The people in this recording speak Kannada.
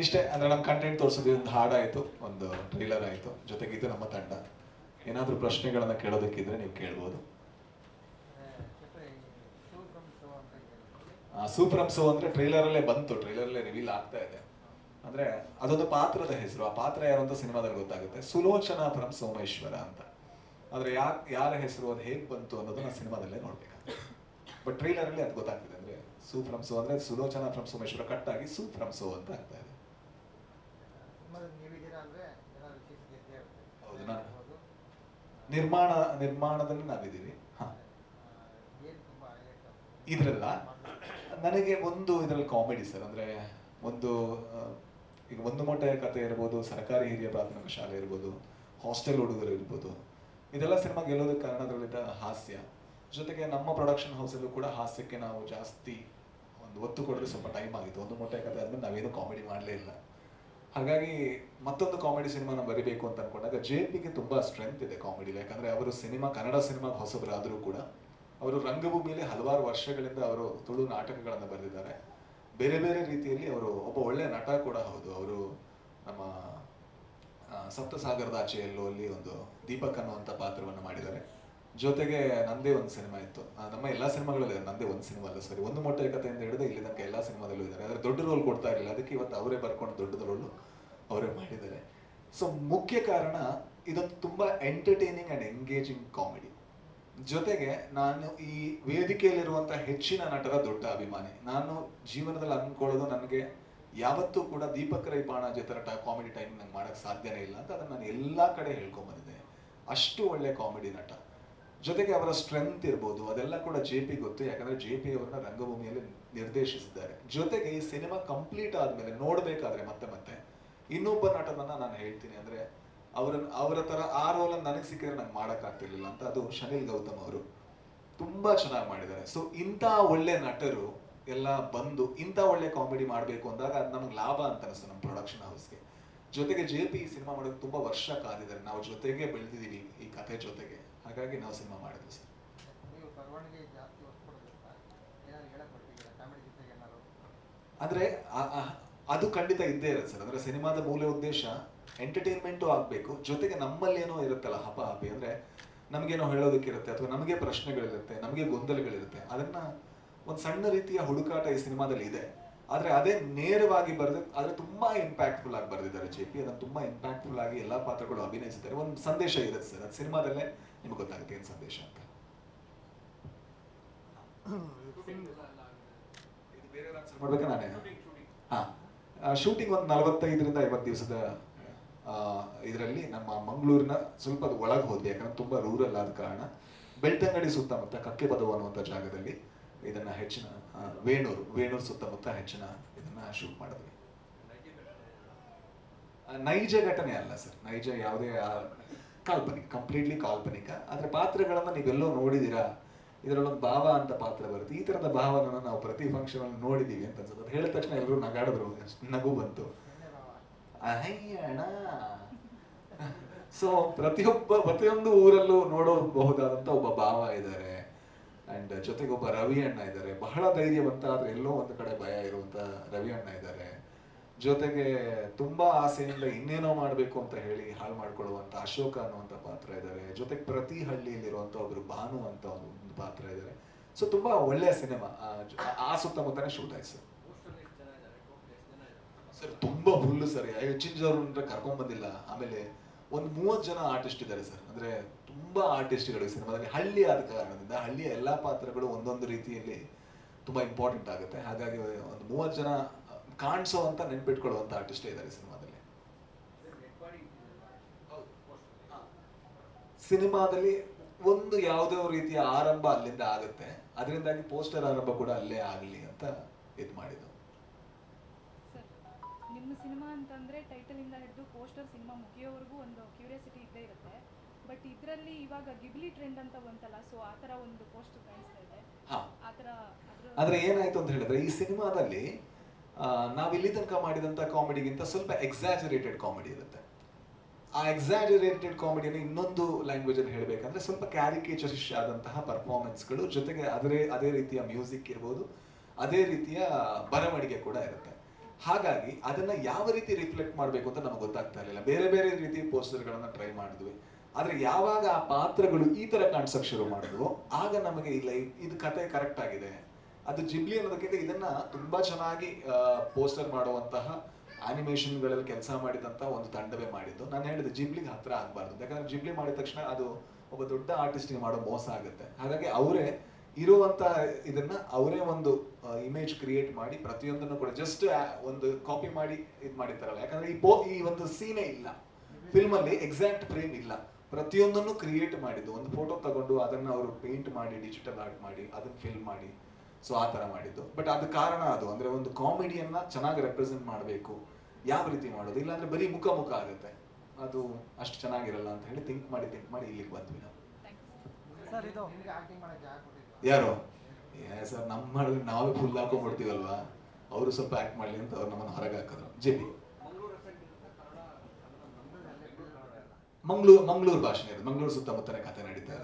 ಇಷ್ಟೇ ಅಂದ್ರೆ ನಮ್ಮ ಕಂಟೆಂಟ್ ತೋರಿಸೋದು ಒಂದು ಹಾಡಾಯಿತು, ಒಂದು ಟ್ರೈಲರ್ ಆಯಿತು, ಜೊತೆಗೆ ಇದು ನಮ್ಮ ತಂಡ. ಏನಾದರೂ ಪ್ರಶ್ನೆಗಳನ್ನು ಕೇಳೋದಕ್ಕಿದ್ರೆ ನೀವು ಕೇಳ್ಬೋದು. ಸೂಪ್ರಮ್ ಸೋ ಅಂದರೆ ಟ್ರೈಲರಲ್ಲೇ ಬಂತು, ಟ್ರೈಲರಲ್ಲೇ ರಿವೀಲ್ ಆಗ್ತಾ ಇದೆ. ಅಂದರೆ ಅದೊಂದು ಪಾತ್ರದ ಹೆಸರು, ಆ ಪಾತ್ರ ಯಾರು ಅಂತ ಸಿನಿಮಾದಲ್ಲಿ ಗೊತ್ತಾಗುತ್ತೆ. ಸುಲೋಚನಾ ಫ್ರಮ್ ಸೋಮೇಶ್ವರ ಅಂತ. ಆದರೆ ಯಾರ ಹೆಸರು ಅದು ಹೇಗೆ ಬಂತು ಅನ್ನೋದನ್ನ ಸಿನಿಮಾದಲ್ಲೇ ನೋಡ್ಬೇಕು. ಬಟ್ ಟ್ರೈಲರಲ್ಲಿ ಅದು ಗೊತ್ತಾಗ್ತಿದೆ. ಅಂದರೆ ಸೂ ಫ್ರಮ್ ಸೋ ಅಂದರೆ ಸುಲೋಚನಾ ಫ್ರಮ್ ಸೋಮೇಶ್ವರ ಕಟ್ ಆಗಿ ಸೂ ಫ್ರಮ್ ಸೋ ಅಂತ ಆಗ್ತಾ ಇದೆ. ಹೌದು, ನಾನು ನಿರ್ಮಾಣದಲ್ಲಿ ನಾವಿದ್ದೀವಿ. ಹಾಂ, ಇದ್ರಲ್ಲ ನನಗೆ ಒಂದು ಇದರಲ್ಲಿ ಕಾಮಿಡಿ ಸರ್. ಅಂದರೆ ಒಂದು ಈಗ ಒಂದು ಮೊಟ್ಟೆಯ ಕಥೆ ಇರ್ಬೋದು, ಸರ್ಕಾರಿ ಹಿರಿಯ ಪ್ರಾಥಮಿಕ ಶಾಲೆ ಇರ್ಬೋದು, ಹಾಸ್ಟೆಲ್ ಹುಡುಗರು ಇರ್ಬೋದು, ಇದೆಲ್ಲ ಸಿನಿಮಾ ಗೆಲ್ಲೋದಕ್ಕೆ ಕಾರಣ ಅದರಲ್ಲಿದ್ದ ಹಾಸ್ಯ. ಜೊತೆಗೆ ನಮ್ಮ ಪ್ರೊಡಕ್ಷನ್ ಹೌಸಲ್ಲೂ ಕೂಡ ಹಾಸ್ಯಕ್ಕೆ ನಾವು ಜಾಸ್ತಿ ಒಂದು ಒತ್ತು ಕೊಡೋದು ಸ್ವಲ್ಪ ಟೈಮ್ ಆಗಿತ್ತು. ಒಂದು ಮೊಟ್ಟೆಯ ಕಥೆ ಆದ್ಮೇಲೆ ನಾವೇನು ಕಾಮಿಡಿ ಮಾಡಲೇ ಇಲ್ಲ. ಹಾಗಾಗಿ ಮತ್ತೊಂದು ಕಾಮಿಡಿ ಸಿನಿಮಾನ ಬರಿಬೇಕು ಅಂತ ಅನ್ಕೊಂಡಾಗ JPಗೆ ತುಂಬ ಸ್ಟ್ರೆಂತ್ ಇದೆ ಕಾಮಿಡಿಲಿ. ಯಾಕಂದರೆ ಅವರು ಕನ್ನಡ ಸಿನಿಮಾಗೆ ಹೊಸಬರಾದರೂ ಕೂಡ ಅವರು ರಂಗಭೂಮಿಯಲ್ಲಿ ಹಲವಾರು ವರ್ಷಗಳಿಂದ ಅವರು ತುಳು ನಾಟಕಗಳನ್ನು ಬರೆದಿದ್ದಾರೆ. ಬೇರೆ ಬೇರೆ ರೀತಿಯಲ್ಲಿ ಅವರು ಒಬ್ಬ ಒಳ್ಳೆಯ ನಟ ಕೂಡ ಹೌದು. ಅವರು ನಮ್ಮ ಸಪ್ತಸಾಗರದ ಆಚೆಯಲ್ಲೂ ಅಲ್ಲಿ ಒಂದು ದೀಪಕ್ ಅನ್ನುವಂಥ ಪಾತ್ರವನ್ನು ಮಾಡಿದ್ದಾರೆ. ಜೊತೆಗೆ ನಂದೇ ಒಂದು ಸಿನಿಮಾ ಇತ್ತು, ನಮ್ಮ ಎಲ್ಲ ಸಿನಿಮಾಗಳಲ್ಲಿ ನಂದೇ ಒಂದು ಸಿನಿಮಾ ಅಲ್ಲ ಸರಿ, ಒಂದು ಮೊಟ್ಟೆ ಕಥೆಯಿಂದ ಹಿಡಿದು ಇಲ್ಲಿ ತನಕ ಎಲ್ಲ ಸಿನಿಮಾದಲ್ಲೂ ಇದ್ದಾರೆ. ಆದರೆ ದೊಡ್ಡ ರೋಲ್ ಕೊಡ್ತಾ ಇರಲಿಲ್ಲ, ಅದಕ್ಕೆ ಇವತ್ತು ಅವರೇ ಬರ್ಕೊಂಡು ದೊಡ್ಡ ರೋಲು ಅವರೇ ಮಾಡಿದ್ದಾರೆ. ಸೊ ಮುಖ್ಯ ಕಾರಣ ಇದೊಂದು ತುಂಬ ಎಂಟರ್ಟೈನಿಂಗ್ ಆ್ಯಂಡ್ ಎಂಗೇಜಿಂಗ್ ಕಾಮಿಡಿ. ಜೊತೆಗೆ ನಾನು ಈ ವೇದಿಕೆಯಲ್ಲಿರುವಂಥ ಹೆಚ್ಚಿನ ನಟರ ದೊಡ್ಡ ಅಭಿಮಾನಿ. ನಾನು ಜೀವನದಲ್ಲಿ ಅಂದ್ಕೊಳ್ಳೋದು, ನನಗೆ ಯಾವತ್ತೂ ಕೂಡ ದೀಪಕ್ ರೈ ಬಾಣಾಜಿ ಥರ ಕಾಮಿಡಿ ಟೈಮ್ ನಂಗೆ ಮಾಡೋಕ್ಕೆ ಸಾಧ್ಯನೇ ಇಲ್ಲ ಅಂತ ಅದನ್ನು ನಾನು ಎಲ್ಲ ಕಡೆ ಹೇಳ್ಕೊಂಬಂದಿದ್ದೆ. ಅಷ್ಟು ಒಳ್ಳೆ ಕಾಮಿಡಿ ನಟ. ಜೊತೆಗೆ ಅವರ ಸ್ಟ್ರೆಂತ್ ಇರ್ಬೋದು, ಅದೆಲ್ಲ ಕೂಡ JP ಗೊತ್ತು. ಯಾಕಂದರೆ JP ಅವರನ್ನ ರಂಗಭೂಮಿಯಲ್ಲಿ ನಿರ್ದೇಶಿಸಿದ್ದಾರೆ. ಜೊತೆಗೆ ಈ ಸಿನಿಮಾ ಕಂಪ್ಲೀಟ್ ಆದಮೇಲೆ ನೋಡಬೇಕಾದ್ರೆ ಮತ್ತೆ ಇನ್ನೊಬ್ಬ ನಟನನ್ನು ನಾನು ಹೇಳ್ತೀನಿ. ಅಂದರೆ ಅವರ ಥರ ಆ ರೋಲನ್ನು ನನಗೆ ಸಿಕ್ಕಿದ್ರೆ ನಂಗೆ ಮಾಡೋಕ್ಕಾಗ್ತಿರ್ಲಿಲ್ಲ ಅಂತ, ಅದು ಶನಿಲ್ ಗೌತಮ್ ಅವರು ತುಂಬ ಚೆನ್ನಾಗಿ ಮಾಡಿದ್ದಾರೆ. ಸೊ ಇಂಥ ಒಳ್ಳೆ ನಟರು ಎಲ್ಲ ಬಂದು ಇಂಥ ಒಳ್ಳೆ ಕಾಮಿಡಿ ಮಾಡಬೇಕು ಅಂದಾಗ ಅದು ನಮ್ಗೆ ಲಾಭ ಅಂತ ಅನಿಸ್ತು ನಮ್ಮ ಪ್ರೊಡಕ್ಷನ್ ಹೌಸ್ಗೆ. ಜೊತೆಗೆ JP ಈ ಸಿನಿಮಾ ಮಾಡೋದು ತುಂಬ ವರ್ಷ ಕಾದಿದ್ದಾರೆ. ನಾವು ಜೊತೆಗೆ ಬೆಳೆದಿದ್ದೀವಿ ಈ ಕಥೆ ಜೊತೆಗೆ. ಹಾಗಾಗಿ ನಾವು ಸಿನಿಮಾ ಮಾಡಿದ್ವಿ ಸರ್. ಅಂದರೆ ಅದು ಖಂಡಿತ ಇದ್ದೇ ಇರುತ್ತೆ ಸರ್. ಅಂದರೆ ಸಿನಿಮಾದ ಮೂಲ ಉದ್ದೇಶ ಎಂಟರ್ಟೈನ್ಮೆಂಟು ಆಗಬೇಕು. ಜೊತೆಗೆ ನಮ್ಮಲ್ಲಿ ಏನೋ ಇರುತ್ತಲ್ಲ ಹಪಾಹಪಿ, ಅಂದರೆ ನಮಗೇನೋ ಹೇಳೋದಕ್ಕಿರುತ್ತೆ, ಅಥವಾ ನಮಗೆ ಪ್ರಶ್ನೆಗಳಿರುತ್ತೆ, ನಮಗೆ ಗೊಂದಲಗಳಿರುತ್ತೆ. ಅದನ್ನು ಒಂದು ಸಣ್ಣ ರೀತಿಯ ಹುಡುಕಾಟ ಈ ಸಿನಿಮಾದಲ್ಲಿ ಇದೆ. ಆದರೆ ಅದೇ ನೇರವಾಗಿ ಬರೆದು, ಆದರೆ ತುಂಬ ಇಂಪ್ಯಾಕ್ಟ್ಫುಲ್ ಆಗಿ ಬರೆದಿದ್ದಾರೆ JP. ಅದನ್ನು ತುಂಬ ಇಂಪ್ಯಾಕ್ಟ್ಫುಲ್ ಆಗಿ ಎಲ್ಲ ಪಾತ್ರಗಳು ಅಭಿನಯಿಸಿದ್ದಾರೆ. ಒಂದು ಸಂದೇಶ ಇರುತ್ತೆ ಸರ್, ಅದು ಸಿನಿಮಾದಲ್ಲೇ ನಿಮ್ಗೆ ಗೊತ್ತಾಗುತ್ತೆ ಏನು ಸಂದೇಶ ಅಂತ. ಇದು ಬೇರೆ ಆನ್ಸರ್ ಮಾಡ್ಬೇಕಾ ನಾನೇ? ಹಾಂ, ಶೂಟಿಂಗ್ ಒಂದು 45ರಿಂದ 50 ದಿವಸದ ಇದರಲ್ಲಿ ನಮ್ಮ ಮಂಗಳೂರಿನ ಸ್ವಲ್ಪ ಒಳಗೆ ಹೋದ್ವಿ. ಯಾಕಂದ್ರೆ ತುಂಬ ರೂರಲ್ ಆದ ಕಾರಣ ಬೆಳ್ತಂಗಡಿ ಸುತ್ತಮುತ್ತ ಕಕ್ಕೆಪದವು ಅನ್ನುವಂಥ ಜಾಗದಲ್ಲಿ ಇದನ್ನು ಹೆಚ್ಚಿನ ವೇಣೂರು ಸುತ್ತಮುತ್ತ ಹೆಚ್ಚಿನ ಇದನ್ನು ಶೂಟ್ ಮಾಡಿದ್ವಿ. ನೈಜ ಘಟನೆ ಅಲ್ಲ ಸರ್, ನೈಜ ಯಾವುದೇ ಕಾಲ್ಪನಿಕ, ಕಂಪ್ಲೀಟ್ಲಿ ಕಾಲ್ಪನಿಕ. ಆದರೆ ಪಾತ್ರಗಳನ್ನು ನೀವೆಲ್ಲೋ ನೋಡಿದ್ದೀರಾ. ಇದರಲ್ಲೊಂದು ಭಾವ ಅಂತ ಪಾತ್ರ ಬರುತ್ತೆ. ಈ ಥರದ ಭಾವನ ನಾವು ಪ್ರತಿ ಫಂಕ್ಷನಲ್ಲಿ ನೋಡಿದ್ದೀವಿ ಅಂತ ಅನ್ಸುತ್ತೆ. ಅದು ಹೇಳಿದ ತಕ್ಷಣ ಎಲ್ಲರೂ ನಗಾಡಿದ್ರು, ನಗು ಬಂತು. ಅಯ್ಯಣ್ಣ. ಸೊ ಪ್ರತಿಯೊಂದು ಊರಲ್ಲೂ ನೋಡಬಹುದಾದಂಥ ಒಬ್ಬ ಭಾವ ಇದ್ದಾರೆ. ಆ್ಯಂಡ್ ಜೊತೆಗೆ ಒಬ್ಬ ರವಿ ಅಣ್ಣ ಇದ್ದಾರೆ, ಬಹಳ ಧೈರ್ಯವಂತ, ಆದರೆ ಎಲ್ಲೋ ಒಂದು ಕಡೆ ಭಯ ಇರುವಂಥ ರವಿ ಅಣ್ಣ ಇದ್ದಾರೆ. ಜೊತೆಗೆ ತುಂಬಾ ಆಸೆಯಿಂದ ಇನ್ನೇನೋ ಮಾಡಬೇಕು ಅಂತ ಹೇಳಿ ಹಾಳು ಮಾಡ್ಕೊಳ್ಳುವಂಥ ಅಶೋಕ ಅನ್ನುವಂಥ ಪಾತ್ರ ಇದ್ದಾರೆ. ಜೊತೆಗೆ ಪ್ರತಿ ಹಳ್ಳಿಯಲ್ಲಿರುವಂಥ ಒಬ್ರು ಭಾನು ಅಂತ ಒಂದು ಪಾತ್ರ ಇದ್ದಾರೆ. ಸೊ ತುಂಬಾ ಒಳ್ಳೆಯ ಸಿನಿಮಾ. ಆ ಸುತ್ತಮುತ್ತನೇ ಶೂಟ್ ಆಯ್ತು ಸರ್. ಸರ್ ತುಂಬಾ ಹುಲ್ಲು ಸರ್. ಹೆಚ್ಚಿನವ್ರನ್ನ ಕರ್ಕೊಂಡ್ ಬಂದಿಲ್ಲ. ಆಮೇಲೆ ಒಂದು 30 ಜನ ಆರ್ಟಿಸ್ಟ್ ಇದ್ದಾರೆ ಸರ್. ಅಂದ್ರೆ ತುಂಬಾ ಆರ್ಟಿಸ್ಟ್ಗಳು ಸಿನಿಮಾದಲ್ಲಿ. ಹಳ್ಳಿ ಆದ ಕಾರಣದಿಂದ ಹಳ್ಳಿಯ ಎಲ್ಲಾ ಪಾತ್ರಗಳು ಒಂದೊಂದು ರೀತಿಯಲ್ಲಿ ತುಂಬಾ ಇಂಪಾರ್ಟೆಂಟ್ ಆಗುತ್ತೆ. ಹಾಗಾಗಿ ಒಂದು 30 ಜನ ಕಾಣಿಸೋ ಅಂತ ನೆನ್ಪಿಟ್ಕೊಳ್ಳುವಂತ ಆರ್ಟಿಸ್ಟೇ ಇದ್ದಾರೆ ಸಿನಿಮಾದಲ್ಲಿ. ಸಿನಿಮಾದಲ್ಲಿ ಒಂದು ಯಾವುದೋ ರೀತಿಯ ಆರಂಭ ಅಲ್ಲಿಂದ ಆಗುತ್ತೆ. ಅದರಿಂದಾಗಿ ಪೋಸ್ಟರ್ ಆರಂಭ ಕೂಡ ಅಲ್ಲೇ ಆಗಲಿ ಅಂತ ಇದು ಮಾಡಿದ್ದು. ನಿಮ್ಮ ಸಿನಿಮಾ ಅಂತಂದ್ರೆ ಟೈಟಲ್ ಇಂದ ಹಿಡಿದು ಪೋಸ್ಟರ್ ಸಿನಿಮಾ ಮುಗಿಯೋವರೆಗೂ ಒಂದು ಕ್ಯೂರಿಯಾಸಿಟಿ ಇದ್ದೇ ಇರುತ್ತೆ. ಬಟ್ ಇದರಲ್ಲಿ ಇವಾಗ ಗಿಬ್ಲಿ ಟ್ರೆಂಡ್ ಅಂತ ಬಂತಲ್ಲ, ಸೊ ಆ ಥರ ಒಂದು ಪೋಸ್ಟರ್ ಕಾಣಿಸ್ತಾ ಇದೆ. ಆ ಥರ ಆದರೆ ಏನಾಯ್ತು ಅಂತ ಹೇಳಿದ್ರೆ, ಈ ಸಿನಿಮಾದಲ್ಲಿ ನಾವು ಇಲ್ಲಿ ತನಕ ಮಾಡಿದಂಥ ಕಾಮಿಡಿಗಿಂತ ಸ್ವಲ್ಪ ಎಕ್ಸಾಜರೇಟೆಡ್ ಕಾಮಿಡಿ ಇರುತ್ತೆ. ಆ ಎಕ್ಸಾಜರೇಟೆಡ್ ಕಾಮಿಡಿಯನ್ನು ಇನ್ನೊಂದು ಲ್ಯಾಂಗ್ವೇಜಲ್ಲಿ ಹೇಳಬೇಕಂದ್ರೆ ಸ್ವಲ್ಪ ಕ್ಯಾರಿಕೇಚರಿಶ್ ಆದಂತಹ ಪರ್ಫಾರ್ಮೆನ್ಸ್ಗಳು, ಜೊತೆಗೆ ಅದೇ ರೀತಿಯ ಮ್ಯೂಸಿಕ್ ಇರ್ಬೋದು, ಅದೇ ರೀತಿಯ ಬರವಣಿಗೆ ಕೂಡ ಇರುತ್ತೆ. ಹಾಗಾಗಿ ಅದನ್ನ ಯಾವ ರೀತಿ ರಿಫ್ಲೆಕ್ಟ್ ಮಾಡಬೇಕು ಅಂತ ನಮಗೆ ಗೊತ್ತಾಗ್ತಾ ಇರಲಿಲ್ಲ. ಬೇರೆ ಬೇರೆ ರೀತಿ ಪೋಸ್ಟರ್ಗಳನ್ನ ಟ್ರೈ ಮಾಡಿದ್ವಿ. ಆದ್ರೆ ಯಾವಾಗ ಆ ಪಾತ್ರಗಳು ಈ ತರ ಕಾಣಿಸಕ್ ಶುರು ಮಾಡಿದ್ವು, ಆಗ ನಮಗೆ ಇಲ್ಲ ಇದು ಕತೆ ಕರೆಕ್ಟ್ ಆಗಿದೆ. ಅದು ಜಿಬ್ಲಿ ಅನ್ನೋದಕ್ಕಿಂತ ಇದನ್ನ ತುಂಬಾ ಚೆನ್ನಾಗಿ ಪೋಸ್ಟರ್ ಮಾಡುವಂತಹ ಆನಿಮೇಷನ್ಗಳಲ್ಲಿ ಕೆಲಸ ಮಾಡಿದಂತ ಒಂದು ತಂಡವೇ ಮಾಡಿದ್ದು. ನಾನು ಹೇಳಿದೆ ಜಿಬ್ಲಿಗೆ ಹತ್ರ ಆಗ್ಬಾರ್ದು, ಯಾಕಂದ್ರೆ ಜಿಬ್ಲಿ ಮಾಡಿದ ತಕ್ಷಣ ಅದು ಒಬ್ಬ ದೊಡ್ಡ ಆರ್ಟಿಸ್ಟ್ಗೆ ಮಾಡೋ ಮೋಸ ಆಗುತ್ತೆ. ಹಾಗಾಗಿ ಅವರೇ ಇರುವಂತ ಇದನ್ನ ಅವರೇ ಒಂದು ಇಮೇಜ್ ಕ್ರಿಯೇಟ್ ಮಾಡಿ ಪ್ರತಿಯೊಂದನ್ನು ಕೂಡ ಜಸ್ಟ್ ಒಂದು ಕಾಪಿ ಮಾಡಿ ಇದು ಮಾಡಿರ್ತಾರಲ್ಲ. ಯಾಕಂದ್ರೆ ಈ ಒಂದು ಸೀನೇ ಇಲ್ಲ ಫಿಲ್ಮ್ ಅಲ್ಲಿ, ಎಕ್ಸಾಕ್ಟ್ ಫ್ರೇಮ್ ಇಲ್ಲ, ಪ್ರತಿಯೊಂದನ್ನು ಕ್ರಿಯೇಟ್ ಮಾಡಿದ್ದು. ಒಂದು ಫೋಟೋ ತಗೊಂಡು ಅದನ್ನ ಅವರು ಪೇಂಟ್ ಮಾಡಿ ಡಿಜಿಟಲ್ ಆರ್ಟ್ ಮಾಡಿ ಅದನ್ನ ಫಿಲ್ಮ್ ಮಾಡಿ, ಸೊ ಆ ತರ ಮಾಡಿದ್ದು. ಬಟ್ ಅದು ಕಾರಣ ಅದು ಅಂದ್ರೆ ಒಂದು ಕಾಮಿಡಿಯನ್ನ ಚೆನ್ನಾಗಿ ರೆಪ್ರೆಸೆಂಟ್ ಮಾಡಬೇಕು, ಯಾವ ರೀತಿ ಮಾಡೋದು, ಇಲ್ಲಾಂದ್ರೆ ಬರೀ ಮುಖ ಮುಖ ಆಗುತ್ತೆ, ಅದು ಅಷ್ಟು ಚೆನ್ನಾಗಿರಲ್ಲ ಅಂತ ಹೇಳಿ ಥಿಂಕ್ ಮಾಡಿ ಇಲ್ಲಿಗೆ ಬಂದ್ವಿ ನಾವು. ಸರ್ ಇದು ಯಾರು ಸರ್ ನಮ್ಮ ಮಾಡಿದ್ರೆ ನಾವೇ ಫುಲ್ ಹಾಕೊಂಡ್ಬಿಡ್ತೀವಲ್ವಾ, ಅವರು ಸ್ವಲ್ಪ ಆಕ್ಟ್ ಮಾಡ್ಲಿ ಅಂತ ಅವ್ರು ನಮ್ಮನ್ನು ಹೊರಗೆ ಹಾಕಿದ್ರು. JB ಮಂಗಳೂರು ಭಾಷೆ ಇದೆ, ಮಂಗಳೂರು ಸುತ್ತಮುತ್ತನೇ ಕಥೆ ನಡೀತಾ